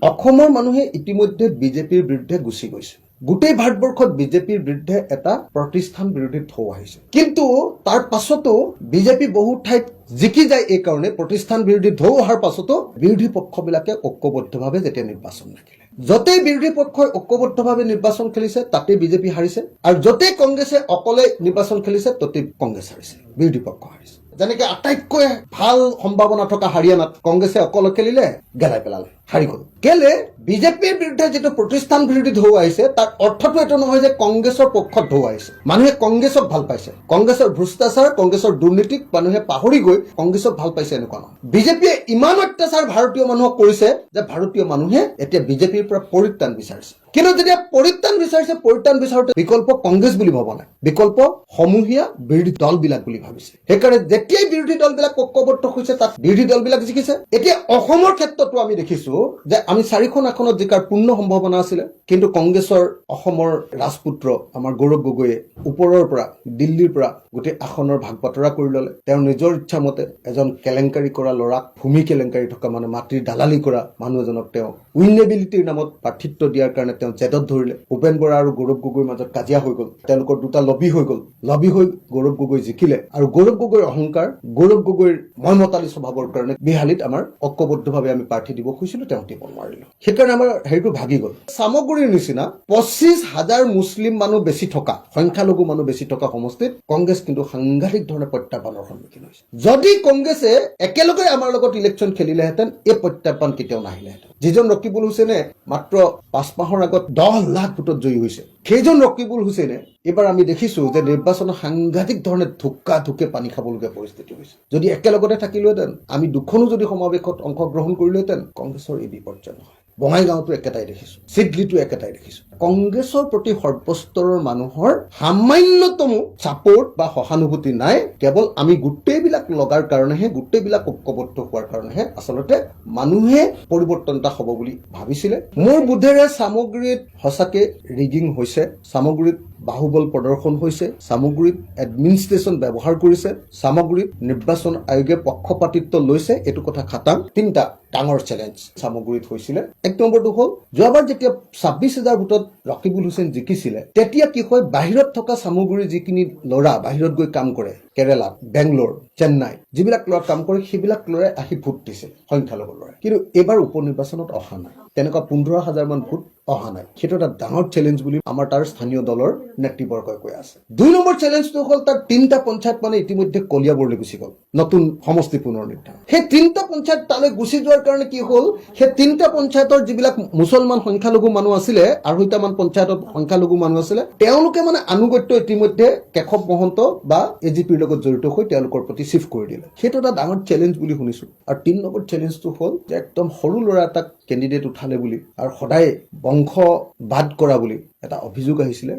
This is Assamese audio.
অসমৰ মানুহে ইতিমধ্যে বিজেপিৰ বিৰুদ্ধে গুচি গৈছে। গোটেই ভাৰতবৰ্ষত বিজেপিৰ বিৰুদ্ধে এটা প্ৰতিষ্ঠান বিৰোধী ঢৌ আহিছে। কিন্তু তাৰ পাছতো বিজেপি বহু ঠাইত জিকি যায়। এই কাৰণে প্ৰতিষ্ঠান বিৰোধী ঢৌ অহাৰ পাছতো বিৰোধী পক্ষবিলাকে ঐক্যবদ্ধভাৱে যেতিয়া নিৰ্বাচন নাখিলে, য'তেই বিৰোধী পক্ষই ঐক্যবদ্ধভাৱে নিৰ্বাচন খেলিছে তাতেই বিজেপি হাৰিছে, আৰু য'তেই কংগ্ৰেছে অকলে নিৰ্বাচন খেলিছে ততেই কংগ্ৰেছ হাৰিছে, বিৰোধী পক্ষ হাৰিছে। যেনেকে আটাইতকৈ ভাল সম্ভাৱনা থকা হাৰিয়ানাত কংগ্ৰেছে অকলে খেলিলে, গেলাই পেলালে, হাৰি গ'ল। কেলে বিজেপিৰ বিৰুদ্ধে যিটো প্ৰতিষ্ঠান বিৰোধী ঢৌ আহিছে তাৰ অৰ্থটো এইটো নহয় যে কংগ্ৰেছৰ পক্ষত ঢৌ আহিছে। মানুহে কংগ্ৰেছক ভাল পাইছে, কংগ্ৰেছৰ ভ্ৰষ্টাচাৰ, কংগ্ৰেছৰ দুৰ্নীতিক মানুহে পাহৰি গৈ কংগ্ৰেছক ভাল পাইছে এনেকুৱা নহয়। বিজেপিয়ে ইমান অত্যাচাৰ ভাৰতীয় মানুহক কৰিছে যে ভাৰতীয় মানুহে এতিয়া বিজেপিৰ পৰা পৰিত্ৰাণ বিচাৰিছে। কিন্তু যেতিয়া পৰিত্ৰাণ বিচাৰিছে, পৰিত্ৰাণ বিচাৰোতে বিকল্প কংগ্ৰেছ বুলি ভবা নাই, বিকল্প সমূহীয়া বিৰোধী দলবিলাক বুলি ভাবিছে। সেইকাৰণে যেতিয়াই বিৰোধী দলবিলাক ঐক্যবদ্ধ হৈছে তাত বিৰোধী দলবিলাক জিকিছে। এতিয়া অসমৰ ক্ষেত্ৰতো আমি দেখিছো যে আমি 4খন আসনত জিকাৰ পূৰ্ণ সম্ভাৱনা আছিলে, কিন্তু কংগ্ৰেছৰ অসমৰ ৰাজপুত্ৰ আমাৰ গৌৰৱ গগৈয়ে ওপৰৰ পৰা দিল্লীৰ পৰা গোটেই আসনৰ ভাগ বাতৰা কৰি ল'লে। তেওঁ নিজৰ ইচ্ছামতে এজন কেলেংকাৰী কৰা ল'ৰাক, ভূমি কেলেংকাৰী থকা মানে মাটিৰ দালালি কৰা মানুহ এজনক তেওঁ উইনেবিলিটিৰ নামত প্ৰাৰ্থিত্ব দিয়াৰ কাৰণে তেওঁ জেদত ধৰিলে। ভূপেন বৰা আৰু গৌৰৱ গগৈৰ মাজত কাজিয়া হৈ গ'ল, তেওঁলোকৰ দুটা লবি হৈ গ'ল, লবি হৈ গৌৰৱ গগৈ জিকিলে। আৰু গৌৰৱ গগৈৰ অহংকাৰ, গৌৰৱ গগৈৰ ময়মতালী স্বভাৱৰ কাৰণে বিহালীত আমাৰ ঐক্যবদ্ধভাৱে আমি প্ৰাৰ্থী দিব খুজিছিলো, তেওঁ দিব নোৱাৰিলো। সেইকাৰণে আমাৰ হেৰিটো ভাগি গ'ল। চামগুৰিৰ নিচিনা 25,000 মুছলিম মানুহ বেছি থকা, সংখ্যালঘু মানুহ বেছি থকা সমষ্টিত কংগ্ৰেছ কিন্তু সাংঘাতিক ধৰণে প্ৰত্যাহ্বানৰ সন্মুখীন হৈছে। যদি কংগ্ৰেছে একেলগে আমাৰ লগত ইলেকশ্যন খেলিলেহেঁতেন এই প্ৰত্যাহ্বান কেতিয়াও নাহিলেহেঁতেন। যিজন ৰকিবুল হুছেইনে মাত্ৰ 5 মাহৰ আগত 10 লাখ ভোটত জয়ী হৈছে, সেইজন ৰকিবুল হুছেইনে এইবাৰ আমি দেখিছো যে নিৰ্বাচনত সাংঘাতিক ধৰণে ধুক্কা ধুকে পানী খাবলগীয়া পৰিস্থিতি হৈছে। যদি একেলগতে থাকিলোহেঁতেন, আমি দুখনো যদি সমাৱেশত অংশগ্ৰহণ কৰিলোহেঁতেন, কংগ্ৰেছৰ এই বিপৰ্যয় নহয়। বঙাইগাঁওতো একেটাই দেখিছো, চিডলিতো একেটাই দেখিছো। কংগ্ৰেছৰ প্ৰতি সৰ্বস্তৰৰ মানুহৰ সামান্যতম ছাপোৰ্ট বা সহানুভূতি নাই। কেৱল আমি গোটেইবিলাক লগাৰ কাৰণেহে, গোটেইবিলাক ঐক্যবদ্ধ হোৱাৰ কাৰণেহে আচলতে মানুহে পৰিৱৰ্তন এটা হ'ব বুলি ভাবিছিলে। মোৰ বোধেৰে সামগ্ৰীত সঁচাকে ৰিগিং হৈছে, সামগ্ৰীত বাহুবল প্ৰদৰ্শন হৈছে, সামগ্ৰীত এডমিনিষ্ট্ৰেশ্যন ব্যৱহাৰ কৰিছে, সামগ্ৰীত নিৰ্বাচন আয়োগে পক্ষপাতিত্ব লৈছে, এইটো কথা খাটাং। 3টা ডাঙৰ চেলেঞ্জ সামগ্ৰীত হৈছিলে। 1 নম্বৰটো হ'ল যোৱাবাৰ যেতিয়া 26,000 ভোটত ৰকিবুল হুছেইন জিকিছিলে, তেতিয়া কি হয়, বাহিৰত থকা সামগ্ৰীৰ যিখিনি ল'ৰা বাহিৰত গৈ কাম কৰে, কেৰেলাত, বেংগলোৰ, চেন্নাই, যিবিলাক ল'ৰা কাম কৰে সেইবিলাক ল'ৰাই আহি ভোট দিছিল, সংখ্যালঘু ল'ৰাই। কিন্তু এইবাৰ উপ নিৰ্বাচনত অহা নাই, তেনেকুৱা 15,000 মান ভোট অহা নাই। সেইটো এটা ডাঙৰ চেলেঞ্জ বুলি আমাৰ তাৰ স্থানীয় দলৰ নেতৃবৰ্গই কৈ আছে। 2 নম্বৰ চেলেঞ্জটো হ'ল তাৰ 3টা পঞ্চায়ত মানে ইতিমধ্যে কলিয়াবৰলৈ গুচি গ'ল, নতুন সমষ্টি পুনৰ নিৰ্ধাৰণ। সেই 3টা পঞ্চায়ত তালৈ গুচি যোৱাৰ কাৰণে কি হ'ল, সেই 3টা পঞ্চায়তৰ যিবিলাক মুছলমান সংখ্যালঘু মানুহ আছিলে, 2.5 মান পঞ্চায়তত সংখ্যালঘু মানুহ আছিলে, তেওঁলোকে মানে আনুগত্য ইতিমধ্যে কেশৱ মহন্ত বা এজিপিৰ লগত জড়িত হৈ তেওঁলোকৰ প্ৰতি চিফ্ট কৰি দিলে। সেইটো এটা ডাঙৰ চেলেঞ্জ বুলি শুনিছো। আৰু 3 নম্বৰ চেলেঞ্জটো হ'ল যে একদম সৰু ল'ৰা এটাক কেণ্ডিডেট উঠালে বুলি আৰু সদায় বংশবাদ কৰা বুলি এটা অভিযোগ আহিছিলে।